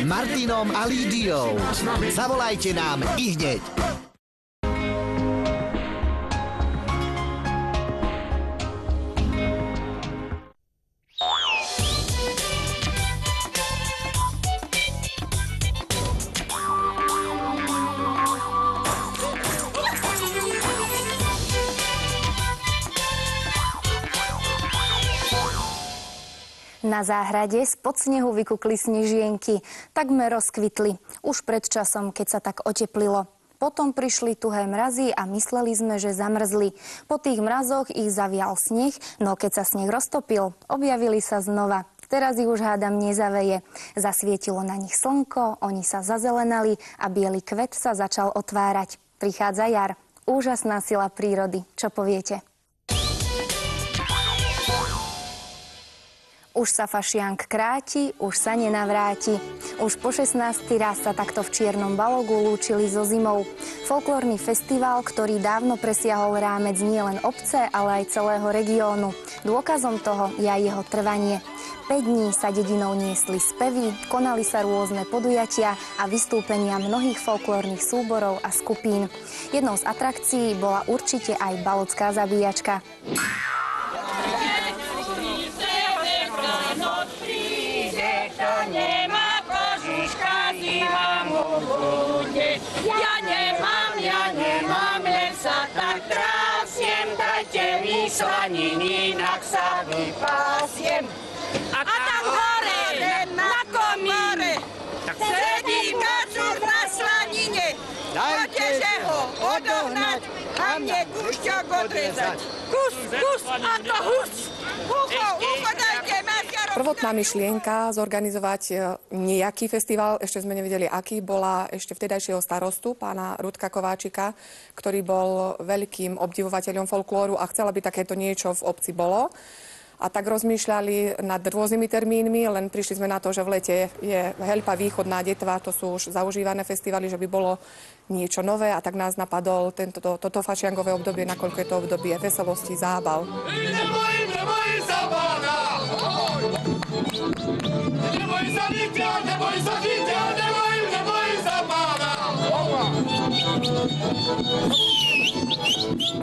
Martinom a Lídiou. Zavolajte nám ihneď. Na záhrade spod snehu vykukli snežienky, takmer rozkvitli. Už pred časom, keď sa tak oteplilo. Potom prišli tuhé mrazy a mysleli sme, že zamrzli. Po tých mrazoch ich zavial sneh, no keď sa sneh roztopil, objavili sa znova. Teraz ich už hádam nezaveje. Zasvietilo na nich slnko, oni sa zazelenali a biely kvet sa začal otvárať. Prichádza jar. Úžasná sila prírody. Čo poviete? Už sa fašiank kráti, už sa nenavráti. Už po 16. raz sa takto v Čiernom Balogu lúčili so zimou. Folklórny festival, ktorý dávno presiahol rámec nielen obce, ale aj celého regiónu. Dôkazom toho je aj jeho trvanie. 5 dní sa dedinou niesli spevy, konali sa rôzne podujatia a vystúpenia mnohých folklórnych súborov a skupín. Jednou z atrakcií bola určite aj balocká zabíjačka. Ja nemám, len sa tak trásiem, dajte mi slaniny, inak sa vypásiem. A tam hore, na komíne, sedí kacúr na slanine, poďte ho odohnať a mne kúšťok odrezať. Kus, ako hus, ucho dajte maskiarom. Prvotná myšlienka zorganizovať nejaký festival, ešte sme nevedeli aký, bola ešte vtedajšieho starostu, pána Rudka Kováčika, ktorý bol veľkým obdivovateľom folklóru a chcel, aby takéto niečo v obci bolo. A tak rozmýšľali nad rôznymi termínmi, len prišli sme na to, že v lete je Heľpa, Východná, Detva, to sú už zaužívané festivaly, že by bolo niečo nové a tak nás napadol toto fašiangové obdobie, nakoľko je to obdobie veselosti, zábav. Neboj sa pána! Neboj sa dieťa, neboj sa dieťa, neboj sa pána!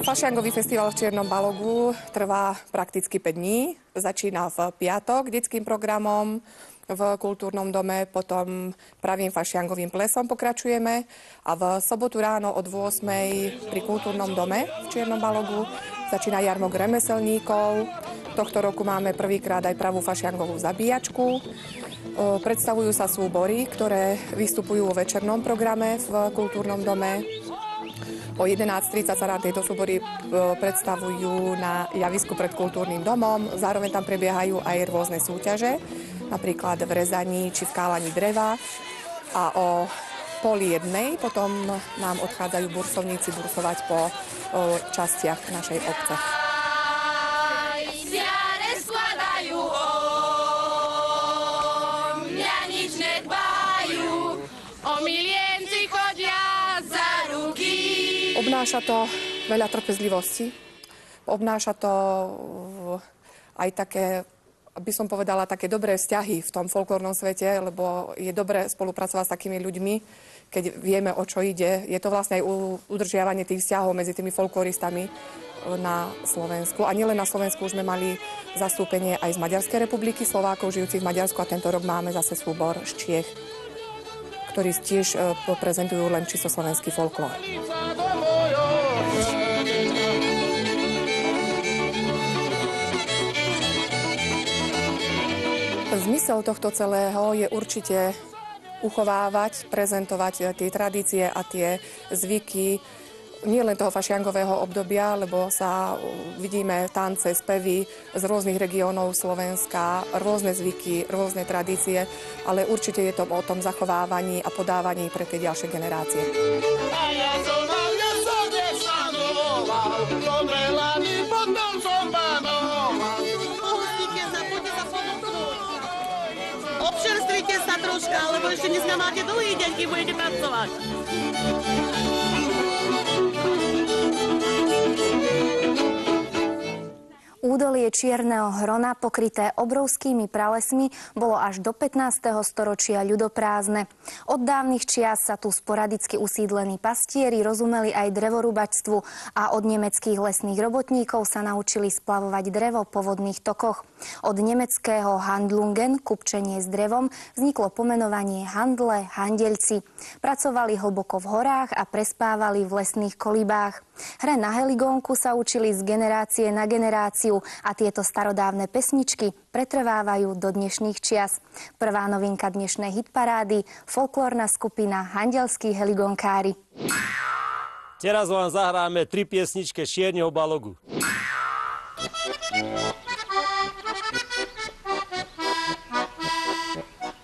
Fašiangový festival v Čiernom Balogu trvá prakticky 5 dní. Začína v piatok detským programom v kultúrnom dome, potom pravým fašiangovým plesom pokračujeme a v sobotu ráno od 8 pri kultúrnom dome v Čiernom Balogu začína jarmok remeselníkov. Tohto roku máme prvýkrát aj pravú fašiangovú zabíjačku. Predstavujú sa súbory, ktoré vystupujú vo večernom programe v kultúrnom dome. O 11:30 sa nám tieto súbory predstavujú na javisku pred kultúrnym domom. Zároveň tam prebiehajú aj rôzne súťaže, napríklad v rezaní či v kálaní dreva. A o 12:30 potom nám odchádzajú bursovníci bursovať po častiach našej obce. Obnáša to veľa trpezlivosti, obnáša to aj také, by som povedala, také dobré vzťahy v tom folklórnom svete, lebo je dobré spolupracovať s takými ľuďmi, keď vieme, o čo ide. Je to vlastne aj udržiavanie tých vzťahov medzi tými folkloristami na Slovensku. A nielen na Slovensku, už sme mali zastúpenie aj z Maďarskej republiky, Slovákov žijúcich v Maďarsku a tento rok máme zase súbor z Čiech, ktorí tiež prezentujú len čisto slovenský folklór. Zmysel tohto celého je určite uchovávať, prezentovať tie tradície a tie zvyky nie len toho fašiangového obdobia, lebo sa vidíme tance, spevy z rôznych regiónov Slovenska, rôzne zvyky, rôzne tradície, ale určite je to o tom zachovávaní a podávaní pre tie ďalšie generácie. Občerstvite sa troška, lebo ešte dneska máte dlhý deň, keď budete pracovať. Údolie Čierneho Hrona, pokryté obrovskými pralesmi, bolo až do 15. storočia ľudoprázdne. Od dávnych čias sa tu sporadicky usídlení pastieri rozumeli aj drevorúbačstvu a od nemeckých lesných robotníkov sa naučili splavovať drevo po vodných tokoch. Od nemeckého Handlungen, kupčenie s drevom, vzniklo pomenovanie handle, handeľci. Pracovali hlboko v horách a prespávali v lesných kolibách. Hre na heligónku sa učili z generácie na generáciu a tieto starodávne pesničky pretrvávajú do dnešných čias. Prvá novinka dnešnej hitparády, folklórna skupina Handeľskí heligónkári. Teraz vám zahráme 3 piesničky Čierneho balogu.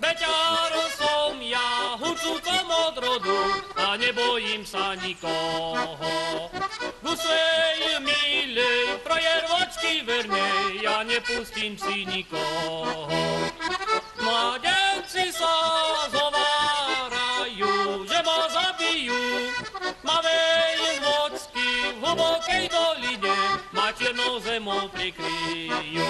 Beťáro som ja, hucúcom od rodu a nebojím sa nikoho. Ku svojej milej, frajervočky vernej, ja nepustím si nikoho. Mladenci sa zovárajú, že ma zabijú, ma vejem vocky v hlbokej doline, ma čiernou zemou prikryjú.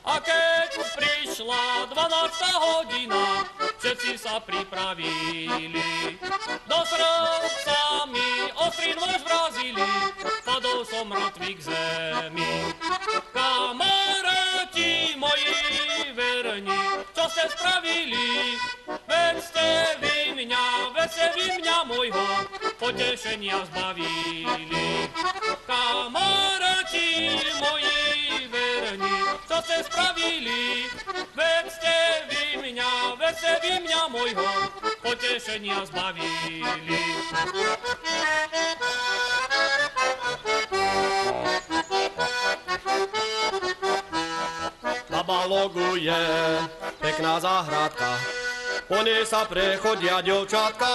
A keď prišla 12. hodina, všetci sa pripravili. Do srdca mi ostrý nôž vrazili, padol som mŕtvy k zemi. Kamaráti moji verní, čo ste spravili? Veď ste vy mňa môjho potešenia zbavili. Kamaráti moji verní, čo ste spravili? Veď ste vy mňa môjho potešenia zbavili. Na balogu je pekná záhradka, po nej sa prechodia dievčatka,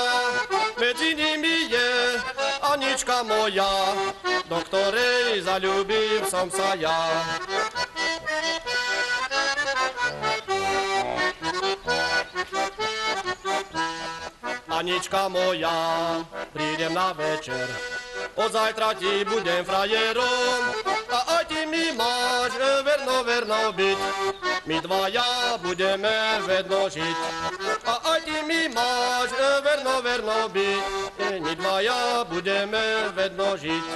medzi nimi je Anička moja, do ktorej zaľúbil som sa ja. Anička moja, prídem na večer, od zajtra ti budem frajerom, a aj ty mi máš verno byť, my dvaja budeme vedno žiť. A aj ty mi máš verno byť, my dvaja budeme vedno žiť.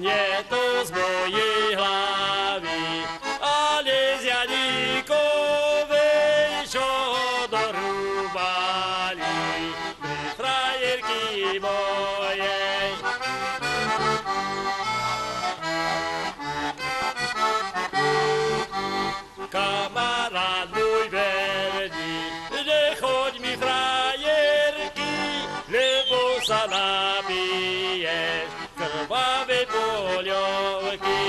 Nie to z mojej hlavy, ale z Janíkovej, čo dorúbali pri frajerky mojej. Kamarát môj verný, nechoď mi frajerky, lebo sa nabiješ krvavé poľovky.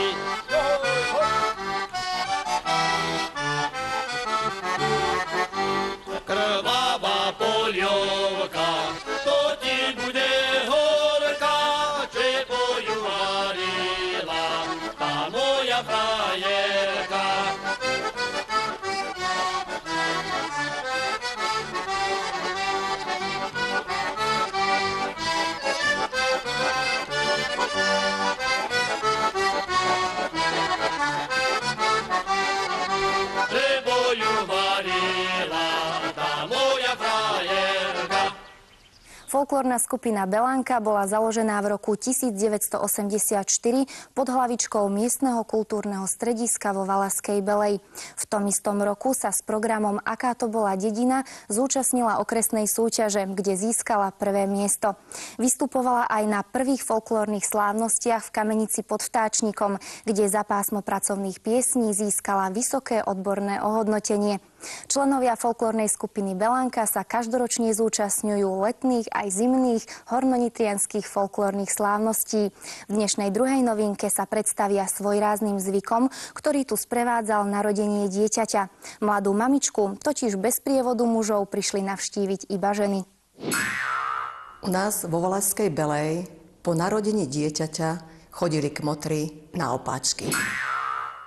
Krvavá poľovka, to ti bude horká, že boju varila tá moja frajerka. Folklórna skupina Belánka bola založená v roku 1984 pod hlavičkou miestneho kultúrneho strediska vo Valašskej Belej. V tom istom roku sa s programom Aká to bola dedina zúčastnila okresnej súťaže, kde získala prvé miesto. Vystupovala aj na prvých folklórnych slávnostiach v Kamenici pod Vtáčnikom, kde za pásmo pracovných piesní získala vysoké odborné ohodnotenie. Členovia folklórnej skupiny Belanka sa každoročne zúčastňujú letných aj zimných hornonitrianských folklórnych slávností. V dnešnej druhej novinke sa predstavia svojrázným zvykom, ktorý tu sprevádzal narodenie dieťaťa. Mladú mamičku totiž bez prievodu mužov prišli navštíviť iba ženy. U nás vo Valašskej Belej po narodení dieťaťa chodili kmotri na opáčky.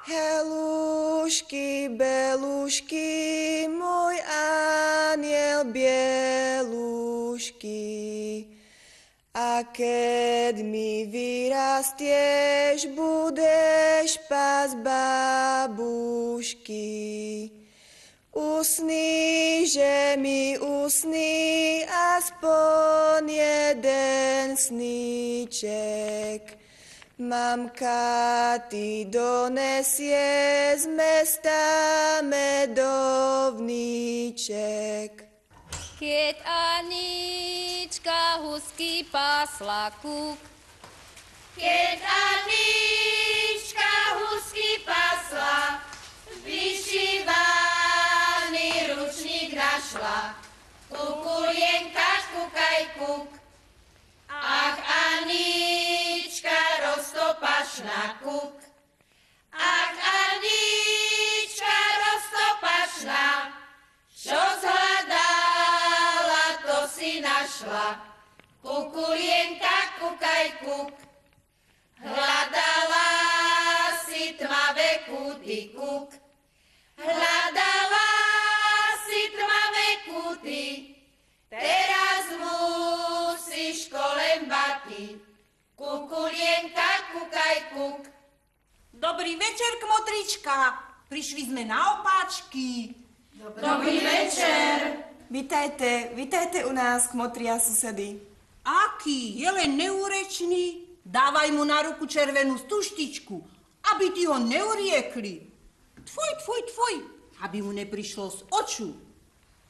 Helušky, belušky, môj aniel bielušky. A keď mi vyrastieš, budeš pás babušky. Usni, že mi usni aspoň jeden sníček. Mamka ti donesie z mesta medovníček. Keď Anička husky pásla kúk. Keď Anička husky pásla, vyšívaný ručník našla. Kukulienka, kukaj kuk. Ach, Anička, roztopašná kuk. Ach, Anička, roztopašná, čo zhľadala, to si našla. Kukulienka, kukaj kuk. Hľadala si tmavé kúty kuk. Hľadala si tmavé kúty, teraz musíš kolem baty. Kukulienka, kukaj kuk. Dobrý večer, kmotrička. Prišli sme na opáčky. Dobrý večer. Vitajte u nás, kmotria susedy. Aký? Je len neúrečný? Dávaj mu na ruku červenú stuštičku, aby ti ho neuriekli. Tvoj, aby mu neprišlo z oču.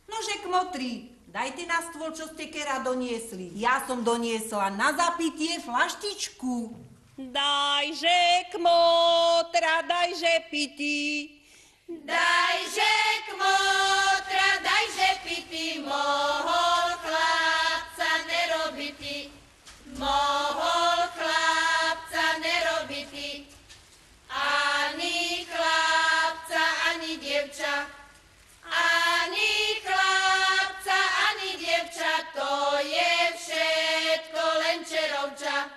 Nože, kmotri, dajte na stôl, čo ste kera doniesli. Ja som doniesla na zapitie flaštičku. Dajže kmotra, dajže piti. Dajže kmotra, dajže piti, mohol chlapca nerobiti. Mohol chlapca nerobiti. Ani chlapca, ani dievča. Ani chlapca, ani dievča. To je všetko len čerovča.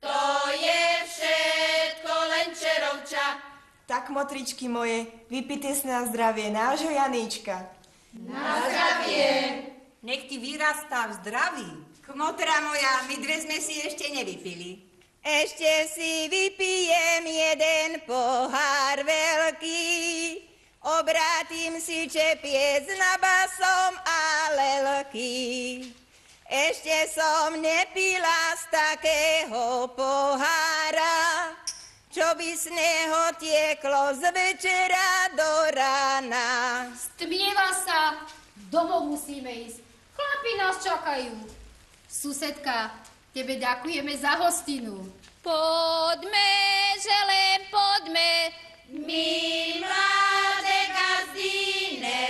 To je všetko len čerovča. Tak, motričky moje, vypite si na zdravie nášho Janíčka. Na zdravie. Nech ti vyrastá v zdraví. Kmotra moja, my dve sme si ešte nevypili. Ešte si vypijem jeden pohár veľký. Obrátim si čepiec na basom a lelky. Ešte som nepila z takého pohára, čo by z neho tieklo z večera do rána. Stmieva sa, domov musíme ísť. Chlapi nás čakajú. Susedka, tebe ďakujeme za hostinu. Poďme, že len poďme, my mladé gazdíne.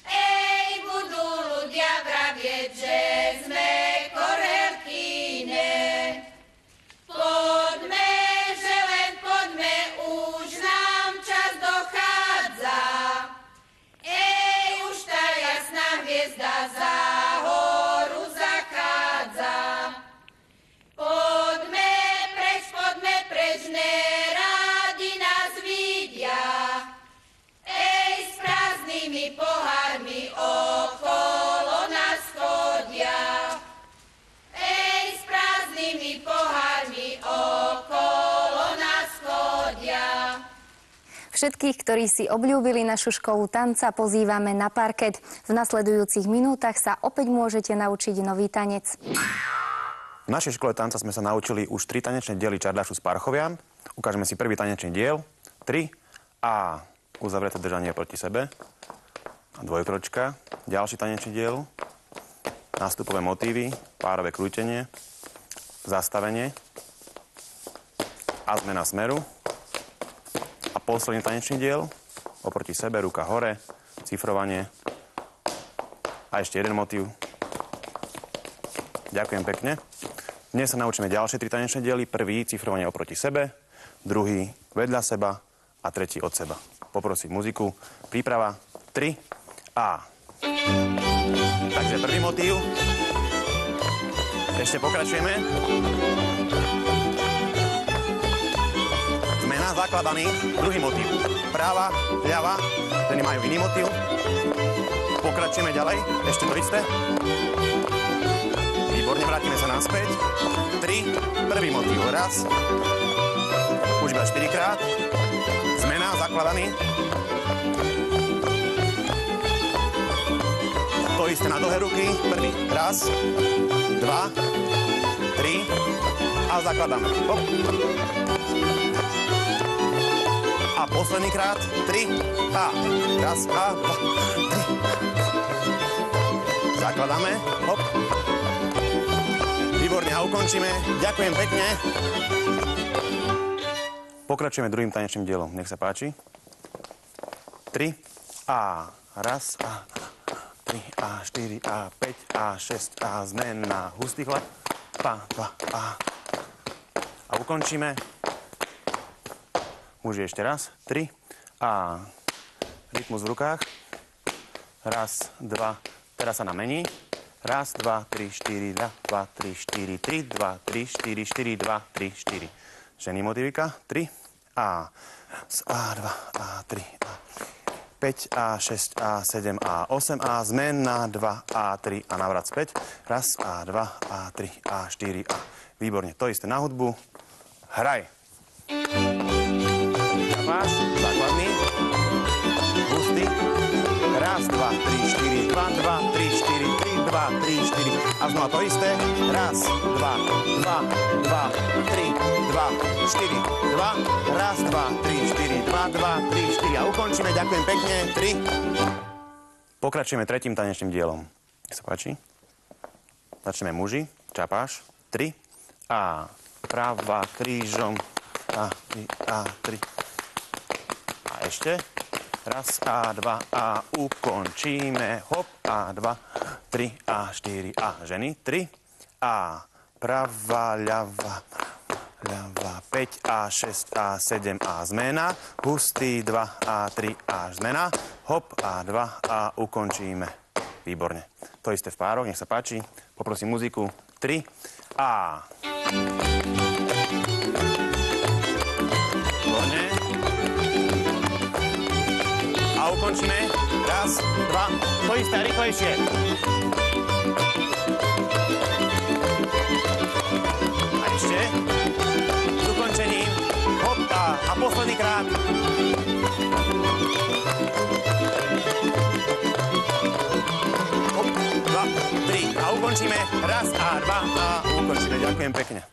Ej, budú ľudia vravieť, že sme korelkíne. Poďme, že len poďme, už nám čas dochádza. Ej, už tá jasná hviezda za horu zachádza. Poďme preč, nerádi nás vidia. Ej, s prázdnymi pohármi okolo nás chodia. Ej, s prázdnymi pohármi okolo nás chodia. Všetkých, ktorí si obľúbili našu školu tanca, pozývame na parket. V nasledujúcich minútach sa opäť môžete naučiť nový tanec. V našej škole tanca sme sa naučili už 3 tanečné diely Čardášu z Parchovian. Ukážeme si prvý tanečný diel. 3 a uzavreté držanie proti sebe. A dvojkročka. Ďalší tanečný diel. Nástupové motívy, párové krútenie, zastavenie a zmena smeru. A posledný tanečný diel. oproti sebe, ruka hore, cifrovanie. A ešte jeden motív. Ďakujem pekne. Dnes sa naučíme ďalšie 3 tanečné diely. Prvý, cifrovanie oproti sebe, druhý, vedľa seba a tretí od seba. Poprosím muziku. Príprava 3 a... Takže prvý motív. Ešte pokračujeme. Zmena, zakladaný. Druhý motív. Práva, ľava. Ženy majú iný motív. Pokračujeme ďalej. Ešte to isté. Výborne, vrátime sa naspäť. 3, prvý motív. Raz. Už iba 4-krát. Zmena, zakladaný. To isté na dlhé ruky. Prvý. Raz, 2, 3 a zakladáme. Hop. A posledný krát. 3 a raz a 2, 3. Zakladáme. Hop. Výborne a ukončíme. Ďakujem pekne. Pokračujeme druhým tanečným dielom. Nech sa páči. 3 a raz a 3 a 4 a 5 a 6 a zmena. Hustý chlap. A ukončíme. Muži ešte raz. 3 a rytmus v rukách. Raz, 2. Teraz sa nám mení. Raz, 2, 3, 4, 2, 3, 4, 3, 2, 3, 4, 4, 2, 3, 4. Ženy motivika. 3 a 2 a 3 a 5 a 6 a 7 a 8 a zmena 2 a 3 a návrat späť. Raz a 2 a 3 a 4 a výborne. To isté na hudbu. Hraj. Máš základný. Hustý. Raz, 2, 3, 4, 2, 2, 3, 4, 3, 2, 3, 4. A znova to isté. Raz, 2, 2, 2, 3, 2, 4, 2. Raz, 2, 3, 4, 2, 2, 3, 4. A ukončíme. Ďakujem pekne. 3. Pokračujeme tretím tanečným dielom. Nech sa páči. Začneme muži. Čapáš. 3. A práva krížom. A 3. A ešte. Raz a 2 a ukončíme. Hop a 2, 3 a 4 a ženy. 3 a pravá, ľava, 5 a 6 a 7 a zmena. Hustý 2 a 3 a zmena. Hop a 2 a ukončíme. Výborne. To isté v pároch, nech sa páči. Poprosím muziku. 3 a... Výborne. A ukončíme. Raz, 2. To isté, rýchlejšie. A ešte. S ukončením. Hop a posledný krát. Hop, 2, 3. A ukončíme. Raz a 2 a ukončíme. Ďakujem pekne.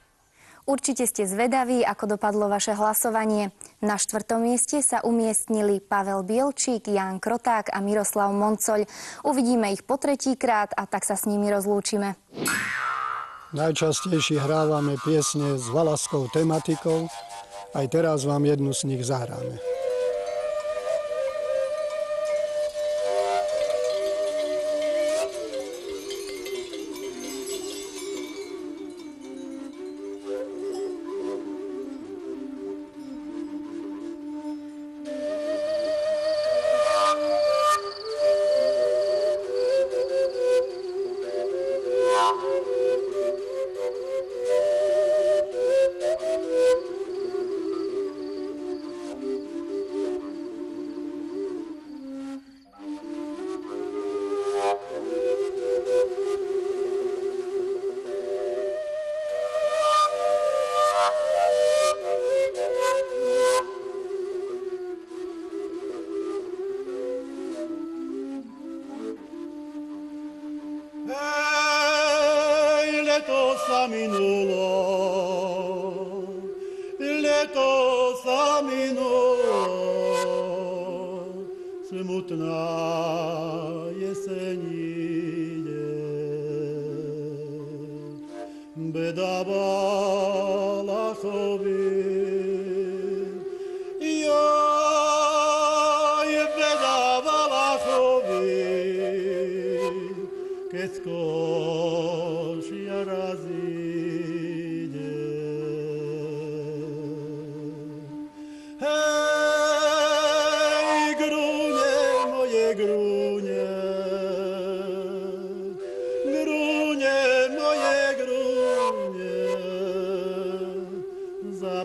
Určite ste zvedaví, ako dopadlo vaše hlasovanie. Na 4. mieste sa umiestnili Pavel Bielčík, Ján Kroták a Miroslav Moncoľ. Uvidíme ich po 3-krát a tak sa s nimi rozlúčime. Najčastejšie hrávame piesne s valaskou tematikou. Aj teraz vám jednu z nich zahráme.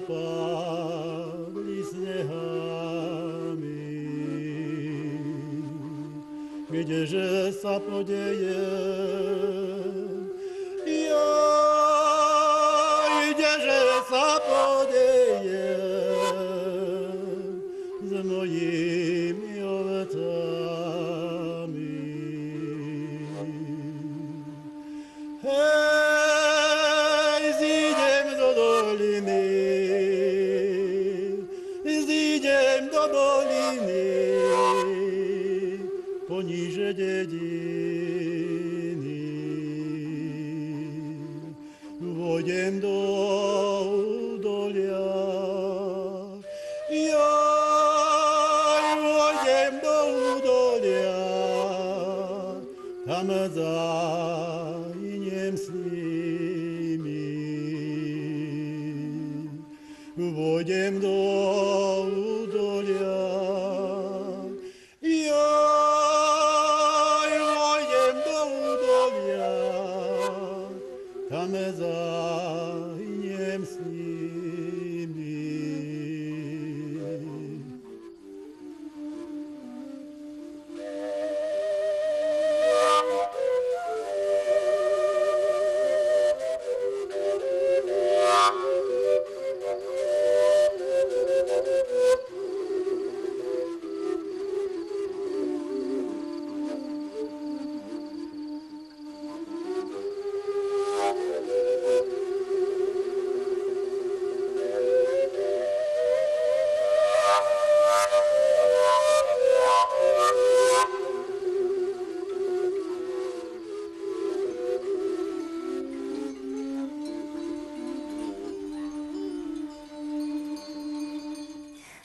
zapadli snehami. Kdeže sa podeje, kdeže sa podeje s mojimi ovcami. Hej, zídem do doliny, zídem do doliny, poníže dediny. Vôjdem do údolia, vôjdem do údolia, tam zahyniem s nimi. Vôjdem do údolia, vôjdem do údolia, tam zahyniem s nimi.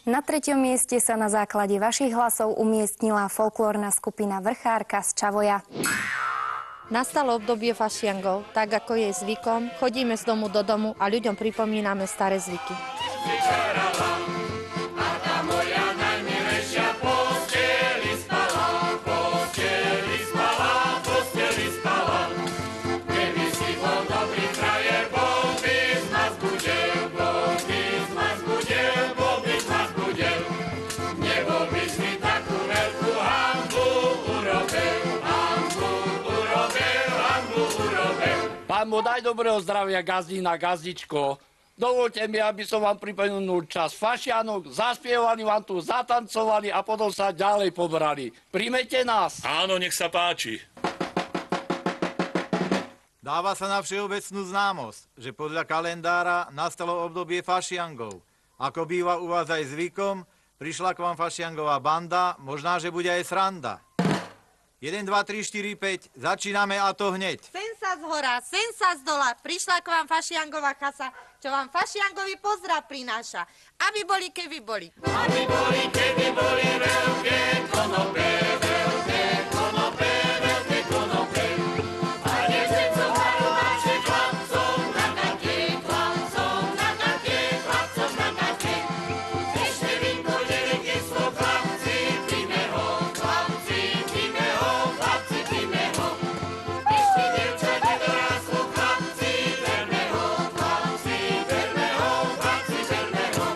Na 3. mieste sa na základe vašich hlasov umiestnila folklórna skupina Vrchárka z Čavoja. Nastalo obdobie fašiangov, tak ako je zvykom, chodíme z domu do domu a ľuďom pripomíname staré zvyky. Pán mu daj dobrého zdravia, gazdína, gazdičko. Dovolte mi, aby som vám pripomenul čas fašianok, zaspievali vám tu, zatancovali a potom sa ďalej pobrali. Príjmete nás? Áno, nech sa páči. Dáva sa na všeobecnú známosť, že podľa kalendára nastalo obdobie fašiangov. Ako býva u vás aj zvykom, prišla k vám fašiangová banda, možná, že bude aj sranda. 1, 2, 3, 4, 5, začíname a to hneď. Sen sa z hora, sen sa z dola, prišla k vám fašiangová kasa, čo vám fašiangový pozdrav prináša. Aby boli, keby boli. Aby boli, keby boli veľké konope, veľké konope, veľké konope. A nechcem som narunáče chlapcom na také, chlapcom na také, chlapcom na také. Ešte vínko 900 chlapci, píme ho, chlapci, píme ho, chlapci, píme ho. Ešte dievča nedoráslo, chlapci, verme ho, chlapci, verme ho, chlapci, verme ho.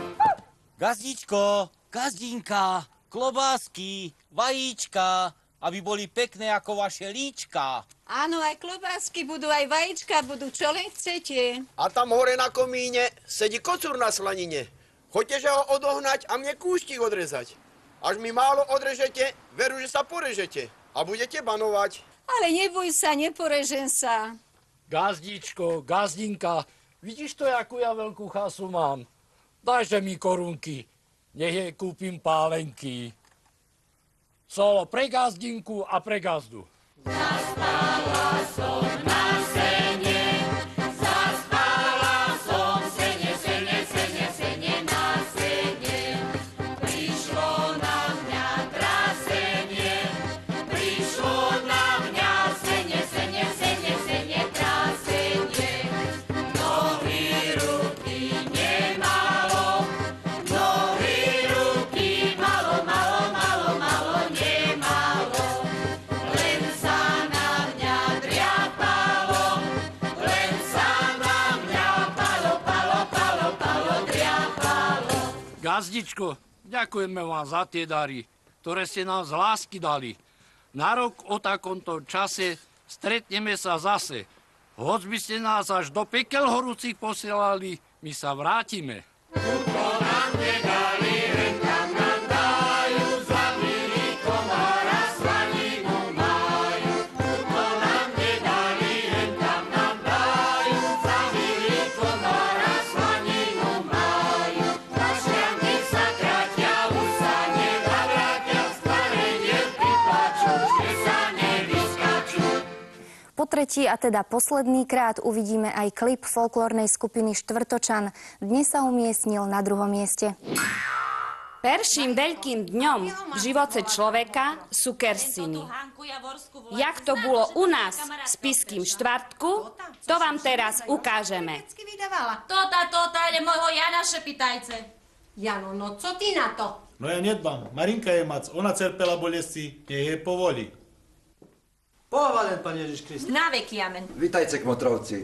Gazdíčko, gazdínka, klobásky, vajíčka, aby boli pekné ako vaše líčka. Áno, aj klobásky budú, aj vajíčka budú, čo len chcete. A tam hore na komíne sedí kocúr na slanine. Choďte ho odohnať a mne kúštik odrezať. Až mi málo odrežete, veru, že sa porežete a budete banovať. Ale neboj sa, neporežem sa. Gazdíčko, gazdinka, vidíš to, akú ja veľkú chasu mám? Dajže mi korunky, nech jej kúpim pálenky. Solo pre gazdinku a pre gazdu. Zaspala som na sene, zaspala som sene, sene, sene, sene na sene. Prišlo na mňa trasenie, prišlo na mňa sene, sene, sene, sene, trasenie. Nohy, ruky nemalo, nohy, ruky malo, malo, malo, malo nemalo. Len sa na mňa driapalo. Gazdičko, ďakujeme vám za tie dary, ktoré ste nám z lásky dali. Na rok o takomto čase stretneme sa zase. Hoď by ste nás až do pekel horúcich posielali, my sa vrátime. Tuto nám nedali, hen tam nám dajú, za milý komára slaninu majú. Tuto nám nedali, hen tam nám dajú, za milý komára slaninu majú. Fašianky sa krátia, už sa nenavrátia, staré dievky plačú, že sa nevyskačú. Po tretí a teda posledný krát uvidíme aj klip folklórnej skupiny Štvrtočan. Dnes sa umiestnil na 2. mieste. Perším veľkým dňom v živote človeka sú kersiny. Jak to bolo u nás v Spišským štvrtku, to vám teraz ukážeme. Tota, ale môjho Janaše pýtajce. Jano, no co ty na to? No ja nedbám. Marinka je mac, ona cerpela bolesti, nech jej povoli. Pochválen, Pán Ježiš Kristus. Na veky, amen. Vitajte, kmotrovci.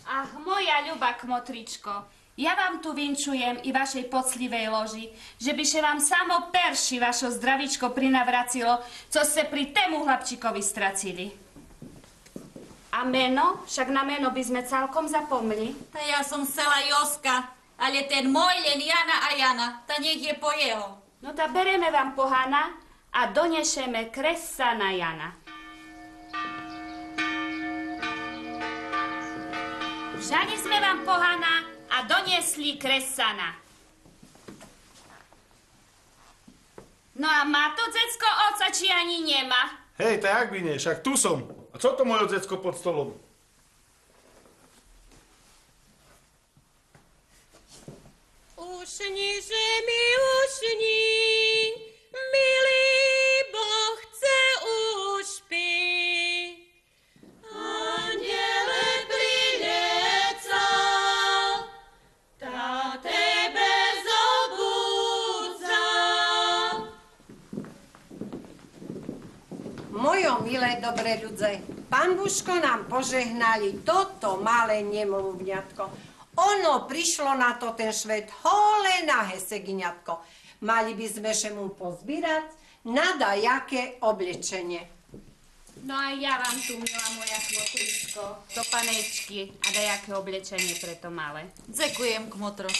Ach, moja ľuba kmotričko, ja vám tu vinčujem i vašej poclivej loži, že by še vám samo perši vašo zdravičko prinavracilo, co ste pri tému chlapčikovi stracili. A meno? Však na meno by sme celkom zapomli. Ta ja som chcela Joska, ale ten môj len Jana a Jana, ta nech je po jeho. No ta bereme vám pohana a donešeme kresa na Jana. Všade sme vám pohana a doniesli kresana. No a má to decko oca, či ani nemá? Hej, tak by nie, však tu som. A co to moje decko pod stolom? Ušni, že mi ušni, milý Boh chce ušpi. Anjele prilecal, ta tebe zobudza. Mojo milé dobré ľudze, Pán Božko nám požehnali toto malé nemluvňatko. Ono prišlo na to ten švet holé nahé segňatko. Mali by sme še mu pozbírať na dajaké oblečenie. No a ja vám tu, milá moja kmotričko, do panečky a dajaké oblečenie pre to malé. Ďakujem, kmotro.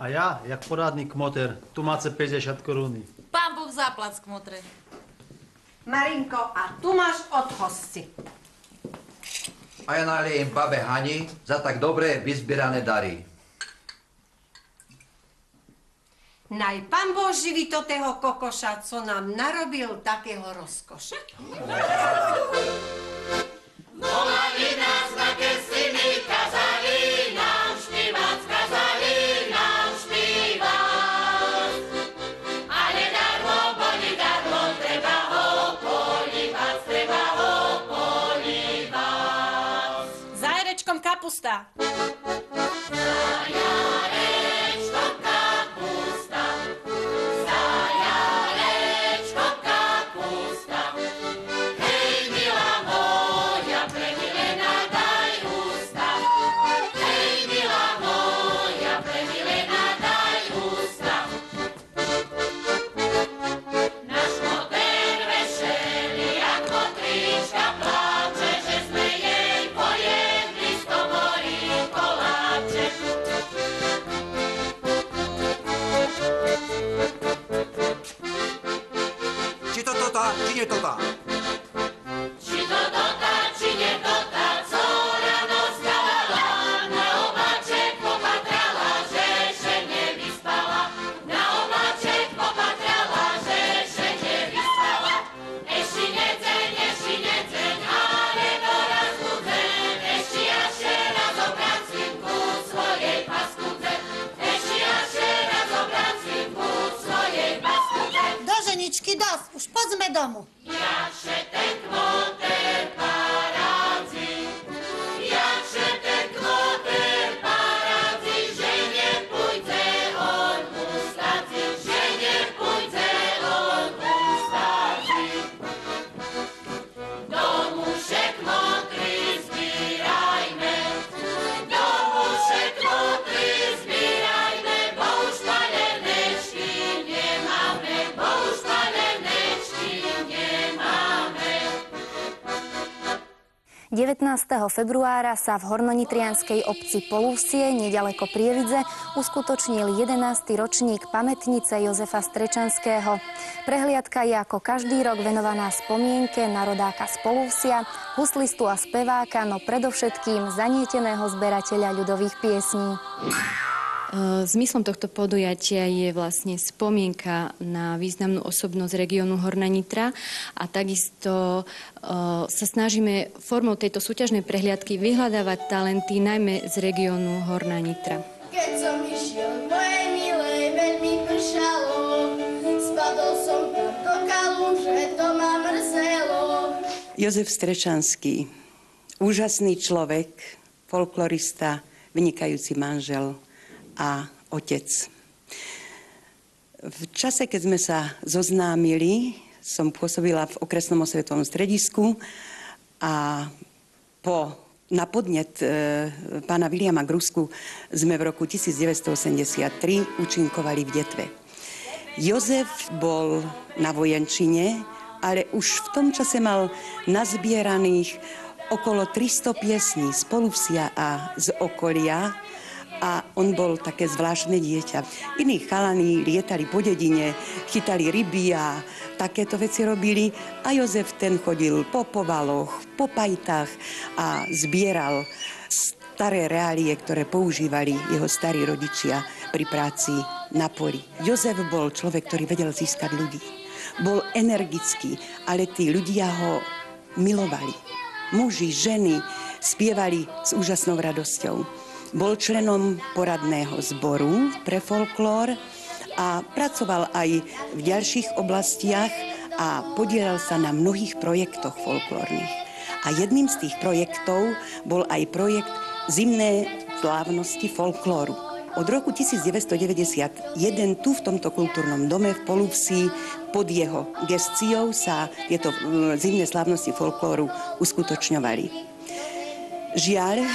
A ja, jak porádny kmoter, tu máte 50 koruny. Pán Boh zaplac, kmotre. Marinko, a tu máš od hostci. A ja naliejem babe Hani za tak dobre vyzbierané dary. Naj Pán Boh živí to toho kokoša, co nám narobil takého rozkoša. Volali nás na kestiny, kazali nám špívať, kazali nám špívať. Ale darmo, boli darmo, treba ho polívať, treba ho polívať. Za Jarečkom kapusta. Či nie to tá? Či to tá, či nie to tá, co ráno vstávala, na obláček popatrala, že ešte nevyspala. Na obláček popatrala, že ešte nevyspala. Ešte nedzeň, ale doraz budzeň, ešte raz obracím ku svojej paskudze. Ešte raz obracím ku svojej paskudze. Do ženičky dosť, už poďme domu. Jakže ten kmoter paradzi, jakže ten kmoter paradzi, že nepůjde on ústadzi, že nepůjde on ústadzi. Domuše kmotry zbírajme, domuše kmotry zbírajme, bo 15. februára sa v hornonitrianskej obci Polúvsie, nedaleko Prievidze, uskutočnil 11. ročník pamätnice Jozefa Strečanského. Prehliadka je ako každý rok venovaná spomienke na rodáka z Polúvsia, huslistu a speváka, no predovšetkým zanieteného zberateľa ľudových piesní. Zmyslom tohto podujatia je vlastne spomienka na významnú osobnosť regiónu Horná Nitra a takisto sa snažíme formou tejto súťažnej prehliadky vyhľadávať talenty najmä z regiónu Horná Nitra. Keď som išiel k mojej milej, veľmi pršalo, spadol som tam do kaluže, to ma mrzelo. Jozef Strečanský, úžasný človek, folklorista, vynikajúci manžel a otec. V čase, keď sme sa zoznámili, som pôsobila v okresnom osvetovom stredisku a na podnet pána Viliama Grusku sme v roku 1983 účinkovali v Detve. Jozef bol na vojenčine, ale už v tom čase mal nazbieraných okolo 300 piesní z Polúvsia a z okolia, a on bol také zvláštne dieťa. Iní chalani lietali po dedine, chytali ryby a takéto veci robili. A Jozef ten chodil po povaloch, po pajtách a zbieral staré reálie, ktoré používali jeho starí rodičia pri práci na poli. Jozef bol človek, ktorý vedel získať ľudí. Bol energický, ale tí ľudia ho milovali. Muži, ženy spievali s úžasnou radosťou. Bol členom poradného zboru pre folklór a pracoval aj v ďalších oblastiach a podielal sa na mnohých projektoch folklórnych. A jedným z tých projektov bol aj projekt Zimné slávnosti folklóru. Od roku 1991 tu v tomto kultúrnom dome v Polúvsí pod jeho gesciou sa tieto zimné slávnosti folklóru uskutočňovali. Žiaľ,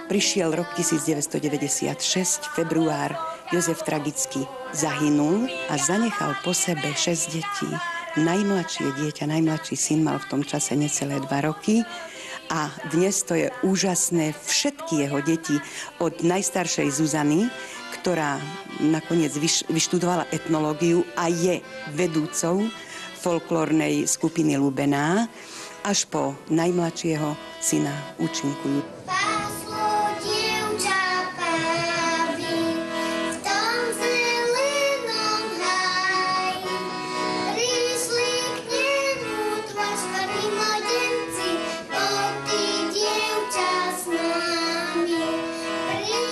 prišiel rok 1996, február, Jozef tragicky zahynul a zanechal po sebe 6 detí. Najmladšie dieťa, najmladší syn mal v tom čase necelé 2 roky a dnes to je úžasné. Všetky jeho deti od najstaršej Zuzany, ktorá nakoniec vyštudovala etnológiu a je vedúcou folklórnej skupiny Lubená, až po najmladšieho syna účinkujú.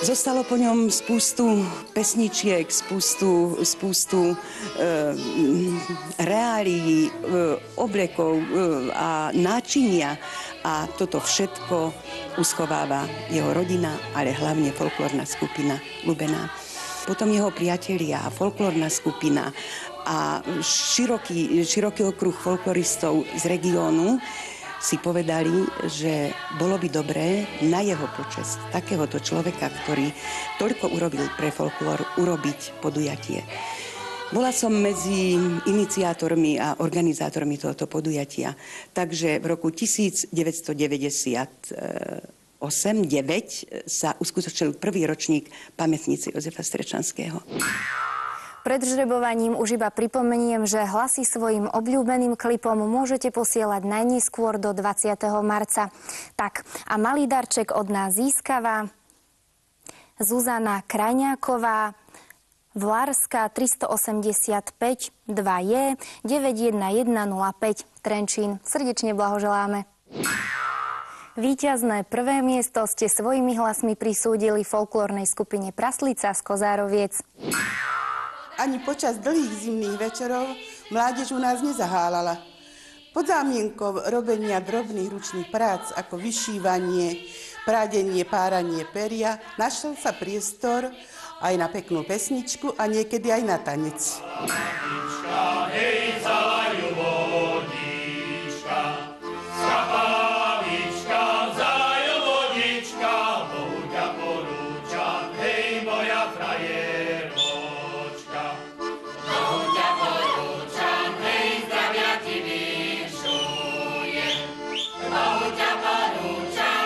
Zostalo po ňom spustu pesničiek, spustu reálií, oblekov a náčinia. A toto všetko uschováva jeho rodina, ale hlavne folklórna skupina Lubená. Potom jeho priatelia, folklórna skupina a široký okruh folkloristov z regiónu si povedali, že bolo by dobré na jeho počesť takéhoto človeka, ktorý toľko urobil pre folklór, urobiť podujatie. Bola som medzi iniciátormi a organizátormi tohoto podujatia. Takže v roku 1998-9 sa uskutočnil prvý ročník pamätnice Jozefa Strečanského. Pred žrebovaním už iba pripomeniem, že hlasy svojim obľúbeným klipom môžete posielať najneskôr do 20. marca. Tak, a malý darček od nás získava Zuzana Krajňáková, Vlárská 385 2J 91105 Trenčín. Srdečne blahoželáme. Víťazné prvé miesto ste svojimi hlasmi prisúdili folklórnej skupine Praslica z Kozároviec. Ani počas dlhých zimných večerov mládež u nás nezahálala. Pod zámienkou robenia drobných ručných prác ako vyšívanie, prádenie, páranie peria našiel sa priestor aj na peknú pesničku a niekedy aj na tanec. Bohu ťa porúčam,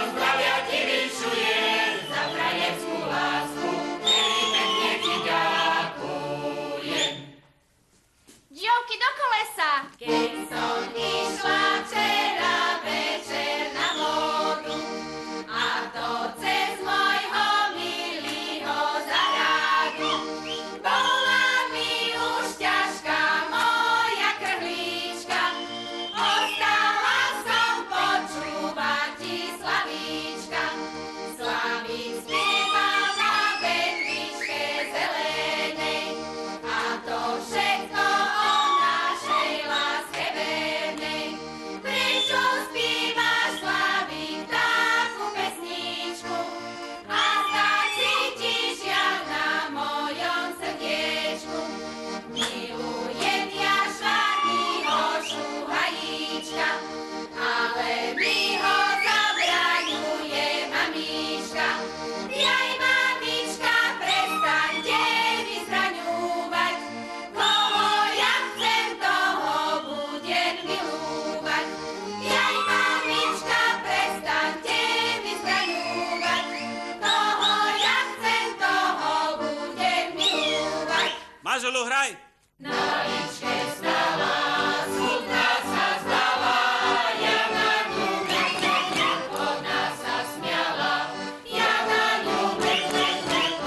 Mažulu, hraj! Na ličke stala, smutná sa zdala, ja na ňu ona sa smiala, ja na ňu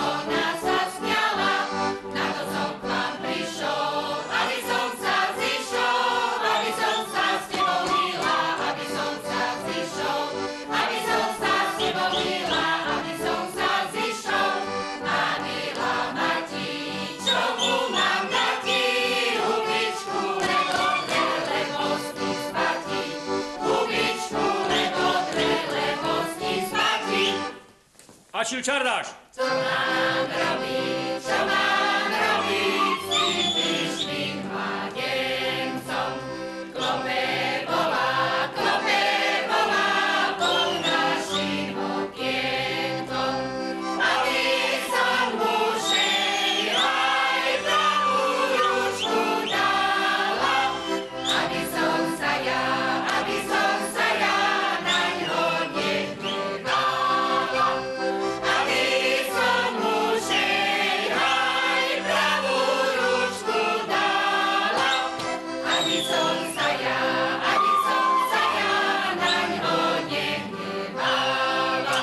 ona sa smiala, na to som k vám prišol, aby som sa zišol, aby som sa s tebou mila, aby som sa zišol, aby som sa s tebou mila, aby som sa zišol, a milá mati, čo mu mám dati, hubičku nebo drele mosti spati, hubičku nebo drele mosti spati. Ačil čardáš? Co mám robiť, čo mám robiť s tým pyšným mladencom? Klope bola pod našim okienkom, aby som mu šej aj pravú ručku dala, aby som sa ja naňho nehnevala, aby som mu šej aj pravú ručku dala, aby som sa ja naňho nehnevala.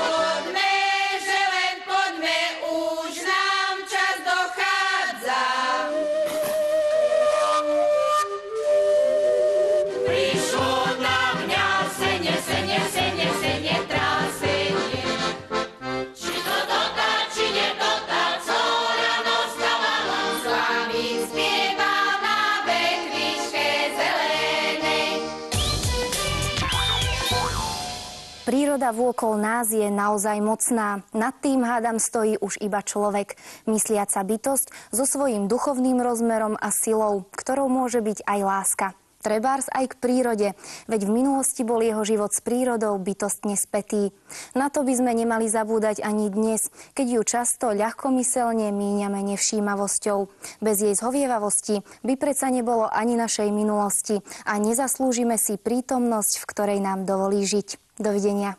Poďme, že len poďme, už nám čas dochádza. Prišlo na mňa sene trásenie. Či to dotá, či nedotá, co ráno stala, slámik spieva na vetvičke zelenej. Príroda vôkol nás je naozaj mocná. Nad tým, hádam, stojí už iba človek. Mysliaca bytosť so svojím duchovným rozmerom a silou, ktorou môže byť aj láska. Trebárs aj k prírode, veď v minulosti bol jeho život s prírodou bytostne spätý. Na to by sme nemali zabúdať ani dnes, keď ju často ľahkomyselne míňame nevšímavosťou. Bez jej zhovievavosti by predsa nebolo ani našej minulosti a nezaslúžime si prítomnosť, v ktorej nám dovolí žiť. Dovidenia.